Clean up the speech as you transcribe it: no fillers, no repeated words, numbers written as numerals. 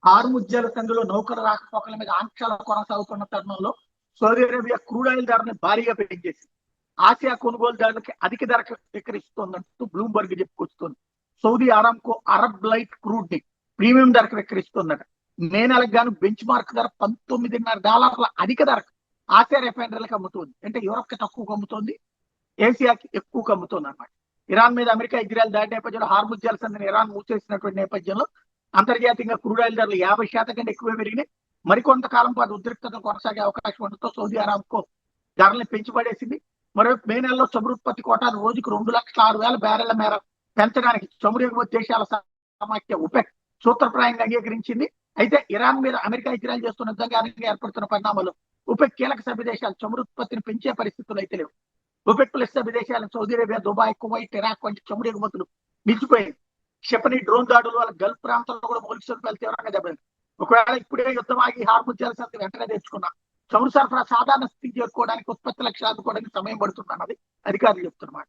Hormuz జలసంధిలో నౌకల రాకపోకల మీద ఆంక్షలు కొనసాగుతున్న తరుణంలో సౌదీ అరేబియా క్రూడ్ ఆయిల్ ధరని భారీగా పెంచేసింది. ఆసియా కొనుగోలుదారులకి అధిక ధరకు విక్రయిస్తోందంటూ బ్లూంబర్గ్ చెప్పుకొస్తుంది. Saudi Aramco Arab light crude ని ప్రీమియం ధరకు విక్రయిస్తుందట. మే నెలకు గాను బెంచ్ మార్క్ ధర $19.5 అధిక ధరకు ఆసియా రిఫైనరీలకు అమ్ముతుంది. అంటే యూరప్ కి తక్కువ అమ్ముతోంది, ఏసియాకి ఎక్కువ అమ్ముతోంది అనమాట. ఇరాన్ మీద అమెరికా ఇజ్రాయెల్ దాడి నేపథ్యంలో హార్ముజ్ జలసంధిని ఇరాన్ మూసేసినటువంటి నేపథ్యంలో అంతర్జాతీయంగా క్రూడ్ ఆయిల్ ధరలు 50% కంటే ఎక్కువ పెరిగినాయి. మరికొంతకాలం పాటు ఉద్రిక్తత కొనసాగే అవకాశం ఉండటంతో సౌదీ అరామ్కో ధరల్ని పెంచిపడేసింది. మరోవైపు మే నెలలో చమురు ఉత్పత్తి కోటాను రోజుకు 2,06,000 బ్యారెళ్ల మేర పెంచడానికి చమురు ఎగుమతి దేశాల సమాఖ్య ఒపెక్ సూత్రప్రాయంగా అంగీకరించింది. అయితే ఇరాన్ మీద అమెరికా ఇజ్రాయెల్ చేస్తున్న యుద్ధంగా ఏర్పడుతున్న పరిణామాలు ఒపెక్ కీలక సభ్య దేశాలు చమురు ఉత్పత్తిని పెంచే పరిస్థితులు అయితే లేవు. ఒపెక్ ప్లస్ సభ్య దేశాలు Saudi Arabia, Dubai, Kuwait, Iraq వంటి చమురు ఎగుమతులు నిలిచిపోయాయి. క్షిపణి డ్రోన్ దాడుల వల్ల గల్ఫ్ ప్రాంతంలో కూడా మౌలిక సదుపాయాలు తీవ్రంగా దెబ్బతింది. ఒకవేళ ఇప్పుడే యుద్ధం ఆగి హార్ముజ్ జలసంధి వెంటనే తెచ్చుకున్నా చమురు సరఫరా సాధారణ స్థితికి చేరుకోవడానికి, ఉత్పత్తి లక్ష్యాలు అందుకోవడానికి సమయం పడుతుంది అన్నది అధికారులు చెప్తున్నమాట.